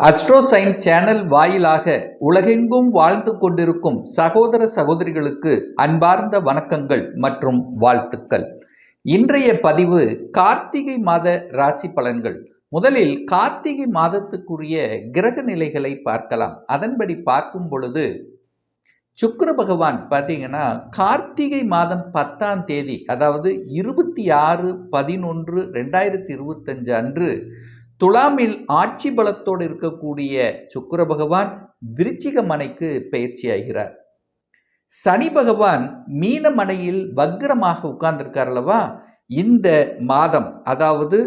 அஸ்ட்ரோசைன் channel வாயிலாக உலகெங்கும் வாழ்ந்து கொண்டிருக்கும் சகோதர சகோதரிகளுக்கு அன்பார்ந்த வணக்கங்கள் மற்றும் வாழ்த்துக்கள். இன்றைய பதிவு கார்த்திகை மாத ராசி பலன்கள். முதலில் கார்த்திகை மாதத்துக்குரிய கிரக நிலைகளை பார்க்கலாம். அதன்படி பார்க்கும் பொழுது சுக்கிர பகவான் பார்த்தீங்கன்னா கார்த்திகை மாதம் 10ஆம் தேதி, அதாவது 26/11/2025 அன்று துலாமில் ஆட்சி பலத்தோடு இருக்கக்கூடிய சுக்கிர பகவான் விருச்சிக மனைக்கு பயிற்சியாகிறார். சனி பகவான் மீன மனையில் வக்ரமாக உட்கார்ந்திருக்கார் அல்லவா. இந்த மாதம், அதாவது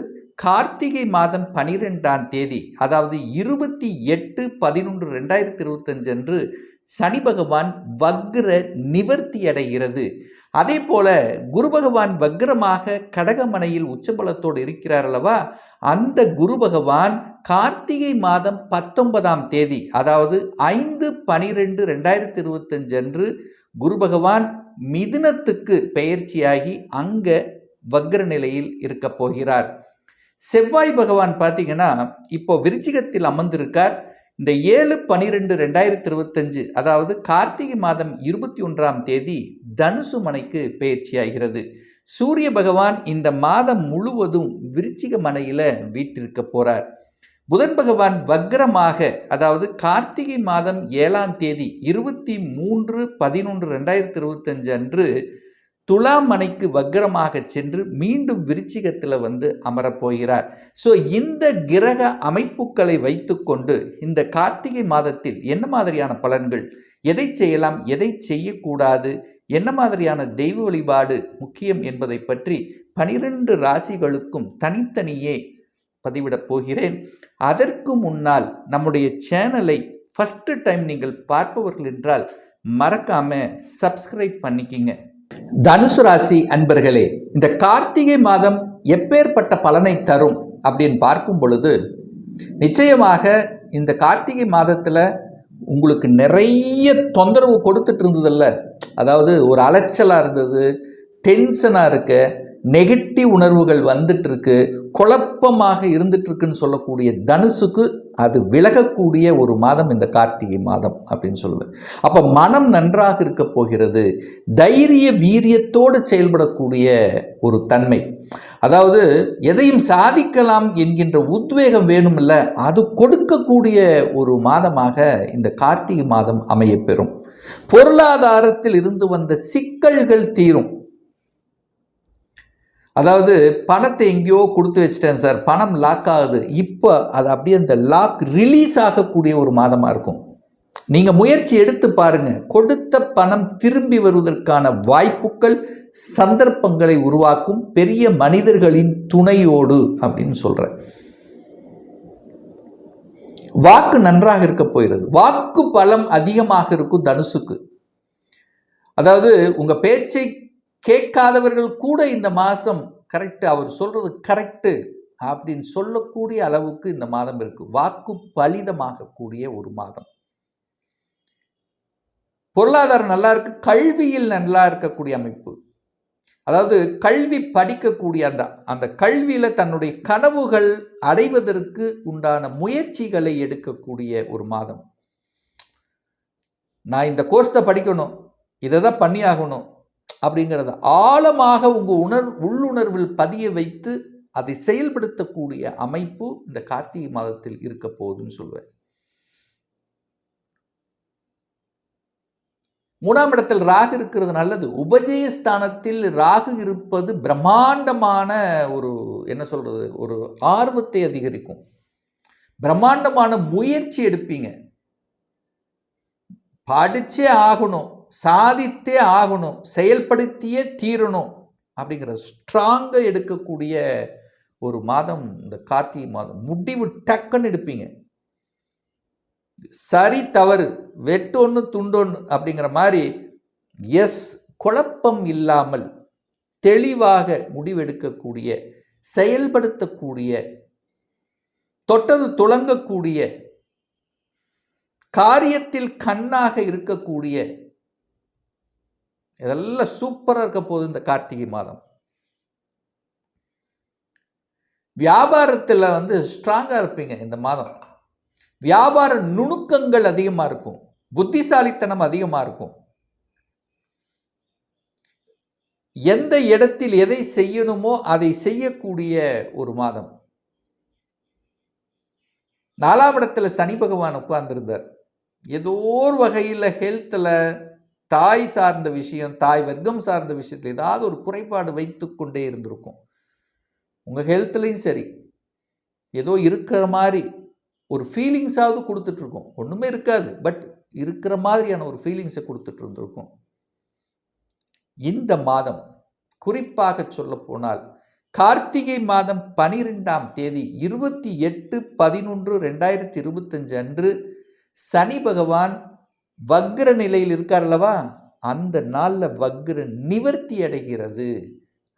கார்த்திகை மாதம் 12ஆம் தேதி, அதாவது 28/11/2025 அன்று சனி பகவான் வக்ர நிவர்த்தி அடைகிறது. அதே போல குரு பகவான் வக்ரமாக கடகமனையில் உச்சபலத்தோடு இருக்கிறார் அல்லவா. அந்த குரு பகவான் கார்த்திகை மாதம் 19ஆம் தேதி, அதாவது 5/12/2025 அன்று குரு பகவான் மிதுனத்துக்கு பெயர்ச்சியாகி அங்க வக்ர நிலையில் இருக்க போகிறார். செவ்வாய் பகவான் பார்த்தீங்கன்னா இப்போ விருச்சிகத்தில் அமர்ந்திருக்கார். இந்த 7/12/2025, அதாவது கார்த்திகை மாதம் 21ஆம் தேதி தனுசு மனைக்கு பயிற்சியாகிறது. சூரிய பகவான் இந்த மாதம் முழுவதும் விருச்சிக மனையில் வீட்டிருக்க போறார். புதன் பகவான் வக்ரமாக, அதாவது கார்த்திகை மாதம் 7ஆம் தேதி 23/11/2025 அன்று துலாம் மனைக்கு வக்ரமாக சென்று மீண்டும் விருச்சிகத்தில் அமரப்போகிறார். ஸோ இந்த கிரக அமைப்புகளை வைத்துக்கொண்டு இந்த கார்த்திகை மாதத்தில் என்ன மாதிரியான பலன்கள், எதை செய்யலாம், எதை செய்யக்கூடாது, என்ன மாதிரியான தெய்வ வழிபாடு முக்கியம் என்பதை பற்றி 12 ராசிகளுக்கும் தனித்தனியே பதிவிடப் போகிறேன். அதற்கு முன்னால் நம்முடைய சேனலை ஃபர்ஸ்ட் டைம் நீங்கள் பார்ப்பவர்கள் என்றால் மறக்காம சப்ஸ்கிரைப் பண்ணிக்கிங்க. தனுசு ராசி அன்பர்களே, இந்த கார்த்திகை மாதம் எப்பேற்பட்ட பலனை தரும் அப்படின்னு பார்க்கும் பொழுது, நிச்சயமாக இந்த கார்த்திகை மாதத்தில் உங்களுக்கு நிறைய தொந்தரவு கொடுத்துட்டு இருந்ததில்ல, அதாவது ஒரு அலைச்சலாக இருந்தது, டென்ஷனாக இருக்க, நெகட்டிவ் உணர்வுகள் வந்துட்டு இருக்கு, குழப்பமாக இருந்துட்டு இருக்குன்னு சொல்லக்கூடிய தனுசுக்கு அது விலகக்கூடிய ஒரு மாதம் இந்த கார்த்திகை மாதம் அப்படின்னு சொல்லுவேன். அப்போ மனம் நன்றாக இருக்க போகிறது. தைரிய வீரியத்தோடு செயல்படக்கூடிய ஒரு தன்மை, அதாவது எதையும் சாதிக்கலாம் என்கின்ற உத்வேகம் வேணுமில்ல, அது கொடுக்கக்கூடிய ஒரு மாதமாக இந்த கார்த்திகை மாதம் அமையப்பெறும். பொருளாதாரத்தில் இருந்து வந்த சிக்கல்கள் தீரும். அதாவது பணத்தை எங்கேயோ கொடுத்து வச்சிட்டேன் சார், பணம் லாக் ஆகுது, இப்போ அது அப்படியே அந்த லாக் ரிலீஸ் ஆகக்கூடிய ஒரு மாதமாக இருக்கும். நீங்கள் முயற்சி எடுத்து பாருங்க, கொடுத்த பணம் திரும்பி வருவதற்கான வாய்ப்புகள், சந்தர்ப்பங்களை உருவாக்கும் பெரிய மனிதர்களின் துணையோடு அப்படின்னு சொல்கிறேன். வாக்கு நன்றாக இருக்க போகிறது. வாக்கு பலம் அதிகமாக இருக்கும் தனுசுக்கு. அதாவது உங்கள் பேச்சை கேட்காதவர்கள் கூட இந்த மாதம் கரெக்டு, அவர் சொல்றது கரெக்டு அப்படின்னு சொல்லக்கூடிய அளவுக்கு இந்த மாதம் இருக்கு. வாக்கு பலிதமாகக்கூடிய ஒரு மாதம். பொருளாதாரம் நல்லா இருக்கு, கல்வியில் நல்லா இருக்கக்கூடிய அமைப்பு. அதாவது கல்வி படிக்கக்கூடிய அந்த கல்வியில தன்னுடைய கனவுகள் அடைவதற்கு உண்டான முயற்சிகளை எடுக்கக்கூடிய ஒரு மாதம். நான் இந்த கோர்ஸ் தான் படிக்கணும், இதை தான் பண்ணி ஆகணும் அப்படிங்கிறத ஆழமாக உங்கள் உள்ளுணர்வில் பதிய வைத்து அதை செயல்படுத்தக்கூடிய அமைப்பு இந்த கார்த்திகை மாதத்தில் இருக்க போகுதுன்னு சொல்லுவேன். 3ஆம் இடத்தில் ராகு இருக்கிறது நல்லது. உபஜயஸ்தானத்தில் ராகு இருப்பது பிரம்மாண்டமான ஒரு என்ன சொல்றது, ஒரு ஆர்வத்தை அதிகரிக்கும். பிரம்மாண்டமான முயற்சி எடுப்பீங்க, படிச்சே ஆகணும், சாதித்தே ஆகணும், செயல்படுத்தியே தீரணும் அப்படிங்கிற ஸ்ட்ராங்காக எடுக்கக்கூடிய ஒரு மாதம் இந்த கார்த்திகை மாதம். முடிவு டக்குன்னு எடுப்பீங்க. சரி தவறு, வெட்டு ஒன்று துண்டொன்று அப்படிங்கிற மாதிரி எஸ், குழப்பம் இல்லாமல் தெளிவாக முடிவெடுக்கக்கூடிய, செயல்படுத்தக்கூடிய, தொட்டது துளங்கக்கூடிய, காரியத்தில் கண்ணாக இருக்கக்கூடிய, இதெல்லாம் சூப்பராக இருக்க போகுது இந்த கார்த்திகை மாதம். வியாபாரத்தில் ஸ்ட்ராங்காக இருப்பீங்க இந்த மாதம். வியாபார நுணுக்கங்கள் அதிகமாக இருக்கும், புத்திசாலித்தனம் அதிகமாக இருக்கும். எந்த இடத்தில் எதை செய்யணுமோ அதை செய்யக்கூடிய ஒரு மாதம். 4ஆம் இடத்துல சனி பகவான் உட்கார்ந்திருந்தார். ஏதோ ஒரு வகையில் ஹெல்த்தில் தாய் சார்ந்த விஷயம், தாய் வர்க்கம் சார்ந்த விஷயத்தில் ஏதாவது ஒரு குறைபாடு வைத்து கொண்டே இருந்திருக்கும். உங்கள் ஹெல்த்லையும் சரி, ஏதோ இருக்கிற மாதிரி ஒரு ஃபீலிங்ஸாவது கொடுத்துட்ருக்கோம். ஒன்றுமே இருக்காது, பட் இருக்கிற மாதிரியான ஒரு ஃபீலிங்ஸை கொடுத்துட்டு இருந்திருக்கும். இந்த மாதம் குறிப்பாக சொல்ல போனால் கார்த்திகை மாதம் 12ஆம் தேதி 28/11/2025 அன்று சனி பகவான் வக்ர நிலையில் இருக்கார் அல்லவா, அந்த நாளில் வக்ர நிவர்த்தி அடைகிறது.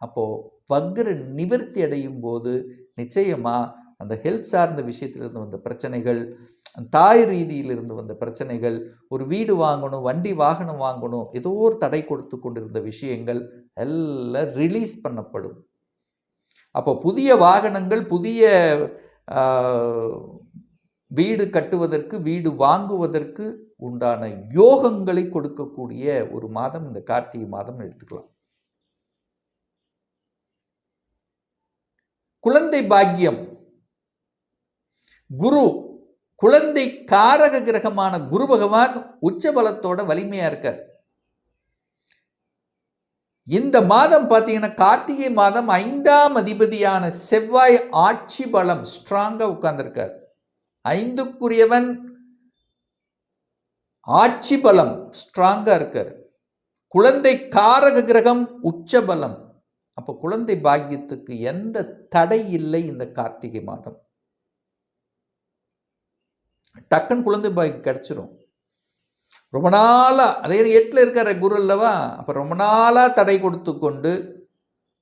அப்போ வக்ர நிவர்த்தி அடையும் போது நிச்சயமா அந்த ஹெல்த் சார்ந்த விஷயத்திலிருந்து வந்த பிரச்சனைகள், தாய் ரீதியிலிருந்து வந்த பிரச்சனைகள், ஒரு வீடு வாங்கணும், வண்டி வாகனம் வாங்கணும், ஏதோ ஒரு தடை கொடுத்து கொண்டிருந்த விஷயங்கள் எல்லாம் ரிலீஸ் பண்ணப்படும். அப்போ புதிய வாகனங்கள், புதிய வீடு கட்டுவதற்கு, வீடு வாங்குவதற்கு உண்டான யோகங்களை கொடுக்கக்கூடிய ஒரு மாதம் இந்த கார்த்திகை மாதம் எடுத்துக்கலாம். குழந்தை பாக்கியம், குரு, குழந்தை காரக கிரகமான குரு பகவான் உச்ச பலத்தோட வலிமையா இருக்கார். இந்த மாதம் பார்த்தீங்கன்னா கார்த்திகை மாதம் 5ஆம் அதிபதியான செவ்வாய் ஆட்சி பலம் ஸ்ட்ராங்கா உட்கார்ந்திருக்கார். 5க்குரியவன் ஆட்சி பலம் ஸ்ட்ராங்கா இருக்கார். குழந்தை காரக கிரகம் உச்ச பலம். அப்போ குழந்தை பாக்கியத்துக்கு எந்த தடை இல்லை. இந்த கார்த்திகை மாதம் டக்குன்னு குழந்தை பாக்கியம் கிடைச்சிரும். ரொம்ப நாளா, அதே 8ல் இருக்கிற குரு அல்லவா, அப்போ ரொம்ப நாளா தடை கொடுத்து கொண்டு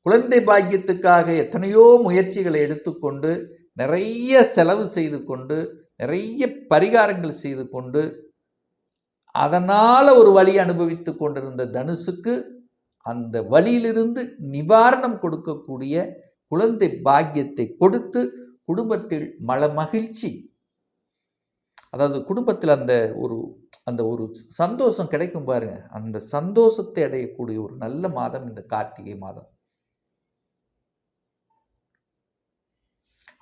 குழந்தை பாக்கியத்துக்காக எத்தனையோ முயற்சிகளை எடுத்துக்கொண்டு, நிறைய செலவு செய்து கொண்டு, நிறைய பரிகாரங்கள் செய்து கொண்டு, அதனால் ஒரு வழி அனுபவித்து கொண்டிருந்த தனுசுக்கு அந்த வழியிலிருந்து நிவாரணம் கொடுக்கக்கூடிய குழந்தை பாக்கியத்தை கொடுத்து குடும்பத்தில் மகிழ்ச்சி, அதாவது குடும்பத்தில் அந்த ஒரு சந்தோஷம் கிடைக்கும் பாருங்க, அந்த சந்தோஷத்தை அடையக்கூடிய ஒரு நல்ல மாதம் இந்த கார்த்திகை மாதம்.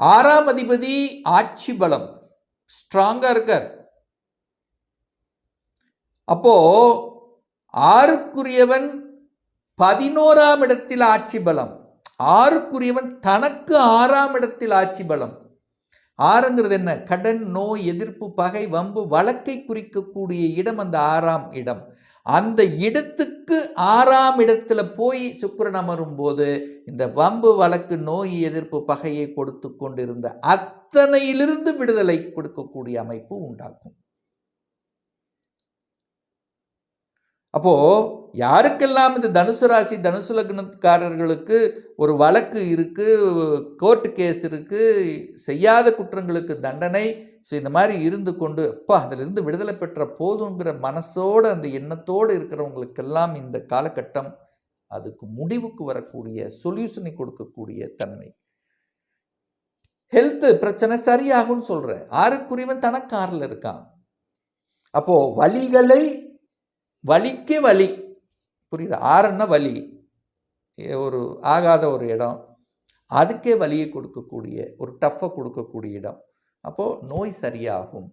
6ஆம் அதிபதி ஆட்சி பலம் ஸ்ட்ராங்கா இருக்கார். அப்போ 6க்குரியவன் 11ஆம் இடத்தில் ஆட்சி பலம். 6க்குரியவன் தனக்கு 6ஆம் இடத்தில் ஆட்சி பலம். 6ங்கிறது என்ன? கடன், நோய், எதிர்ப்பு, பகை, வம்பு, வழக்கை குறிக்கக்கூடிய இடம் அந்த 6ஆம் இடம். அந்த இடத்துக்கு 6ஆம் இடத்துல போய் சுக்கிரன் அமரும் போது இந்த வம்பு, வழக்கு, நோய், எதிர்ப்பு, பகையை கொடுத்து கொண்டிருந்த அத்தனையிலிருந்து விடுதலை கொடுக்கக்கூடிய அமைப்பு உண்டாக்கும். அப்போ யாருக்கெல்லாம் இந்த தனுசு ராசி, தனுசு லக்னக்காரர்களுக்கு ஒரு வழக்கு இருக்கு, கோர்ட்டு கேஸ் இருக்கு, செய்யாத குற்றங்களுக்கு தண்டனை, ஸோ இந்த மாதிரி இருந்து கொண்டு அதிலிருந்து விடுதலை பெற்ற போதுங்கிற மனசோடு அந்த எண்ணத்தோடு இருக்கிறவங்களுக்கெல்லாம் இந்த காலகட்டம் அதுக்கு முடிவுக்கு வரக்கூடிய சொல்யூஷனை கொடுக்கக்கூடிய தன்மை. ஹெல்த் பிரச்சனை சரியாகும்னு சொல்றேன். 6க்குரியவன் தனக்காரில் இருக்கான். அப்போ வலிக்கு வலி, புரியுது? 6ன்னா வலி, ஒரு ஆகாத ஒரு இடம், அதுக்கே வலியை கொடுக்கக்கூடிய ஒரு டஃப்பை கொடுக்கக்கூடிய இடம். அப்போது நோய் சரியாகும்.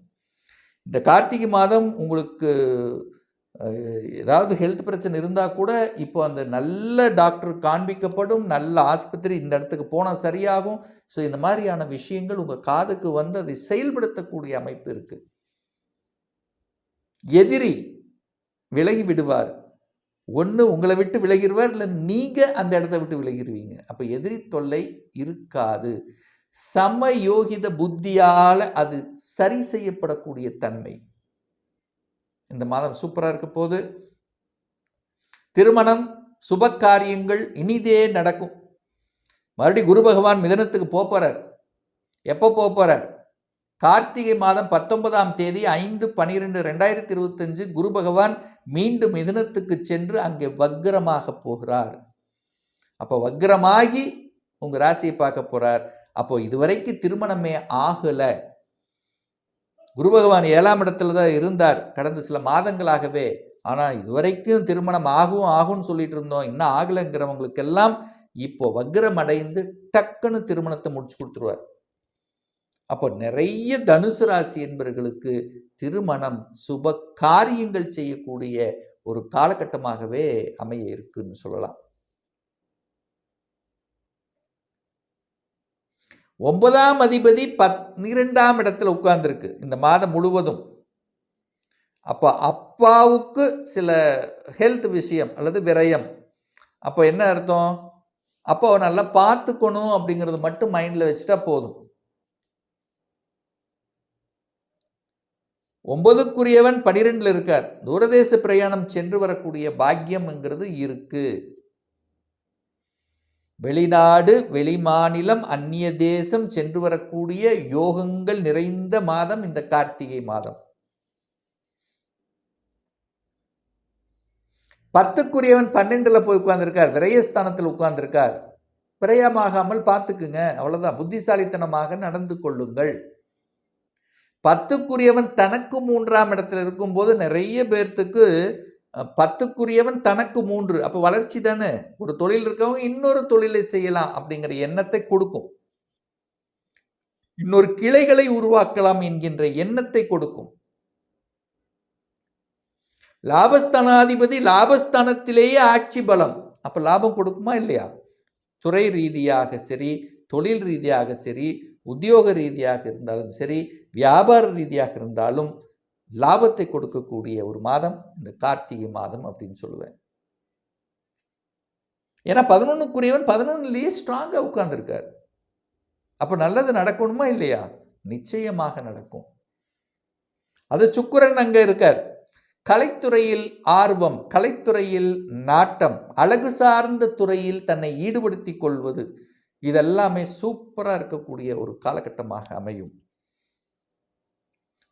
இந்த கார்த்திகை மாதம் உங்களுக்கு ஏதாவது ஹெல்த் பிரச்சனை இருந்தால் கூட இப்போ அந்த நல்ல டாக்டர் காண்பிக்கப்படும், நல்ல ஆஸ்பத்திரி இந்த இடத்துக்கு போனால் சரியாகும். ஸோ இந்த மாதிரியான விஷயங்கள் உங்கள் காதுக்கு வந்து அதை செயல்படுத்தக்கூடிய அமைப்பு இருக்குது. எதிரி விலகி விடுவார். ஒன்று உங்களை விட்டு விலகிடுவார், இல்லை நீங்கள் அந்த இடத்த விட்டு விலகிடுவீங்க. அப்போ எதிரி தொல்லை இருக்காது. சமயோகித புத்தியால் அது சரி செய்யப்படக்கூடிய தன்மை இந்த மாதம் சூப்பராக இருக்க போது. திருமணம், சுப காரியங்கள் இனிதே நடக்கும். மறுபடியும் குரு பகவான் மிதனத்துக்கு போகிறார். எப்போ போகிறார்? கார்த்திகை மாதம் 19ஆம் தேதி 5/12/2025 குரு பகவான் மீண்டும் மிதுனத்துக்கு சென்று அங்கே வக்ரமாக போகிறார். அப்போ வக்ரமாகி உங்கள் ராசியை பார்க்க போகிறார். அப்போ இதுவரைக்கும் திருமணமே ஆகலை, குரு பகவான் 7ஆம் இடத்துல தான் இருந்தார் கடந்த சில மாதங்களாகவே. ஆனால் இதுவரைக்கும் திருமணம் ஆகும்னு சொல்லிட்டு இருந்தோம், இன்னும் ஆகலைங்கிறவங்களுக்கெல்லாம் இப்போ வக்ரம் அடைந்து டக்குன்னு திருமணத்தை முடிச்சு கொடுத்துருவார். அப்போ நிறைய தனுசு ராசி என்பவர்களுக்கு திருமணம் சுப காரியங்கள் செய்யக்கூடிய ஒரு காலகட்டமாகவே அமைய இருக்குன்னு சொல்லலாம். 9ஆம் அதிபதி 12ஆம் இடத்துல உட்கார்ந்துருக்கு இந்த மாதம் முழுவதும். அப்போ அப்பாவுக்கு சில ஹெல்த் விஷயம் அல்லது விரயம். அப்போ என்ன அர்த்தம்? அப்போ நல்லா பார்த்துக்கணும் அப்படிங்கிறது மட்டும் மைண்டில் வச்சுட்டா போதும். 9க்குரியவன் 12ல் இருக்கார். தூரதேச பிரயாணம் சென்று வரக்கூடிய பாக்கியம்ங்கிறது இருக்கு. வெளிநாடு, வெளிமாநிலம், அந்நிய தேசம் சென்று வரக்கூடிய யோகங்கள் நிறைந்த மாதம் இந்த கார்த்திகை மாதம். 10க்குரியவன் 12ல் போய் உட்கார்ந்துருக்கார், விரயஸ்தானத்தில் உட்கார்ந்துருக்கார். விரயமாகாமல் பார்த்துக்குங்க, அவ்வளவுதான். புத்திசாலித்தனமாக நடந்து கொள்ளுங்கள். 10க்குரியவன் தனக்கு 3ஆம் இடத்துல இருக்கும்போது நிறைய பேர்த்துக்கு 10க்குரியவன் தனக்கு 3, அப்போ வளர்ச்சி தானே. ஒரு தொழில் இருக்கவங்க இன்னொரு தொழிலை செய்யலாம் அப்படிங்கிற எண்ணத்தை கொடுக்கும். இன்னொரு கிளைகளை உருவாக்கலாம் என்கின்ற எண்ணத்தை கொடுக்கும். லாபஸ்தானாதிபதி லாபஸ்தானத்திலேயே ஆட்சி பலம், அப்ப லாபம் கொடுக்குமா இல்லையா? துறை ரீதியாக சரி, தொழில் ரீதியாக சரி, உத்தியோக ரீதியாக இருந்தாலும் சரி, வியாபார ரீதியாக இருந்தாலும் லாபத்தை கொடுக்கக்கூடிய ஒரு மாதம் இந்த கார்த்திகை மாதம் அப்படின்னு சொல்லுவேன். ஏன்னா 11க்குரியவன் 11லேயே ஸ்ட்ராங்கா உட்கார்ந்துருக்கார். அப்ப நல்லது நடக்கணுமா இல்லையா? நிச்சயமாக நடக்கும். அது சுக்கிரன் அங்க இருக்கார். கலைத்துறையில் ஆர்வம், கலைத்துறையில் நாட்டம், அழகு சார்ந்த துறையில் தன்னை ஈடுபடுத்திக் கொள்வது, இதெல்லாமே சூப்பரா இருக்கக்கூடிய ஒரு காலகட்டமாக அமையும்.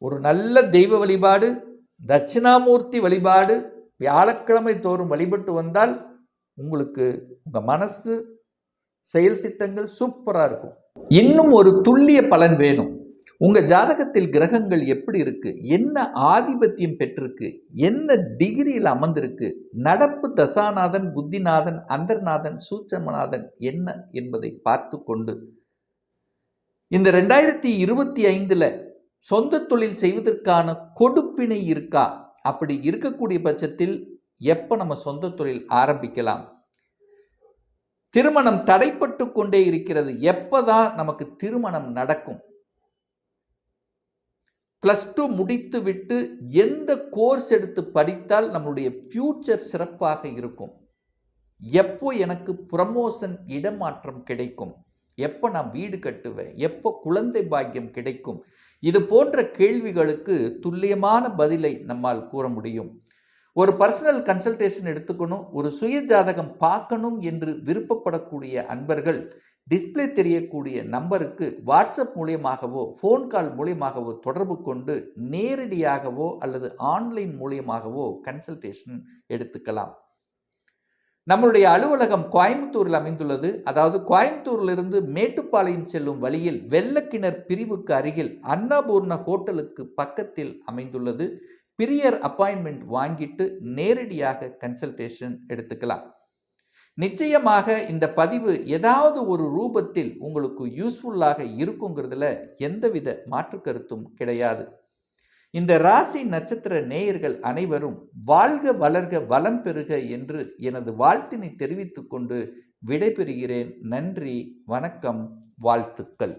ஒரு நல்ல தெய்வ வழிபாடு, தட்சிணாமூர்த்தி வழிபாடு வியாழக்கிழமை தோறும் வழிபட்டு வந்தால் உங்களுக்கு உங்க மனசு செயல் திட்டங்கள் சூப்பரா இருக்கும். இன்னும் ஒரு துல்லிய பலன் வேணும். உங்க ஜாதகத்தில் கிரகங்கள் எப்படி இருக்கு, என்ன ஆதிபத்தியம் பெற்றிருக்கு, என்ன டிகிரியில் அமர்ந்திருக்கு, நடப்பு தசாநாதன், புத்திநாதன், அந்தர்நாதன், சூட்சமநாதன் என்ன என்பதை பார்த்து கொண்டு இந்த 2025ல் சொந்த தொழில் செய்வதற்கான கொடுப்பினை இருக்கா? அப்படி இருக்கக்கூடிய பட்சத்தில் எப்ப நம்ம சொந்த தொழில் ஆரம்பிக்கலாம்? திருமணம் தடைப்பட்டு கொண்டே இருக்கிறது, எப்பதான் நமக்கு திருமணம் நடக்கும்? +2 முடித்து விட்டு எந்த கோர்ஸ் எடுத்து படித்தால் நம்மளுடைய ஃபியூச்சர் சிறப்பாக இருக்கும்? எப்போ எனக்கு ப்ரமோஷன் இடமாற்றம் கிடைக்கும்? எப்போ நான் வீடு கட்டுவேன்? எப்போ குழந்தை பாக்கியம் கிடைக்கும்? இது போன்ற கேள்விகளுக்கு துல்லியமான பதிலை நம்மால் கூற முடியும். ஒரு பர்சனல் கன்சல்டேஷன் எடுத்துக்கணும், ஒரு சுய ஜாதகம் பார்க்கணும் என்று விருப்பப்படக்கூடிய அன்பர்கள் டிஸ்பிளே தெரியக்கூடிய நம்பருக்கு வாட்ஸ்அப் மூலியமாகவோ ஃபோன் கால் மூலியமாகவோ தொடர்பு கொண்டு நேரடியாகவோ அல்லது ஆன்லைன் மூலியமாகவோ கன்சல்டேஷன் எடுத்துக்கலாம். நம்மளுடைய அலுவலகம் கோயம்புத்தூரில் அமைந்துள்ளது. அதாவது கோயம்புத்தூரிலிருந்து மேட்டுப்பாளையம் செல்லும் வழியில் வெள்ளக்கிணர் பிரிவுக்கு அருகில் அன்னபூர்ண ஹோட்டலுக்கு பக்கத்தில் அமைந்துள்ளது. பிரியர் அப்பாயின்மெண்ட் வாங்கிட்டு நேரடியாக கன்சல்டேஷன் எடுத்துக்கலாம். நிச்சயமாக இந்த பதிவு ஏதாவது ஒரு ரூபத்தில் உங்களுக்கு யூஸ்ஃபுல்லாக இருக்குங்கிறதுல எந்தவித மாற்று கருத்தும் கிடையாது. இந்த ராசி நட்சத்திர நேயர்கள் அனைவரும் வாழ்க வளர்க வளம் பெறுக என்று எனது வாழ்த்தினை தெரிவித்துக் கொண்டு விடைபெறுகிறேன். நன்றி, வணக்கம், வாழ்த்துக்கள்.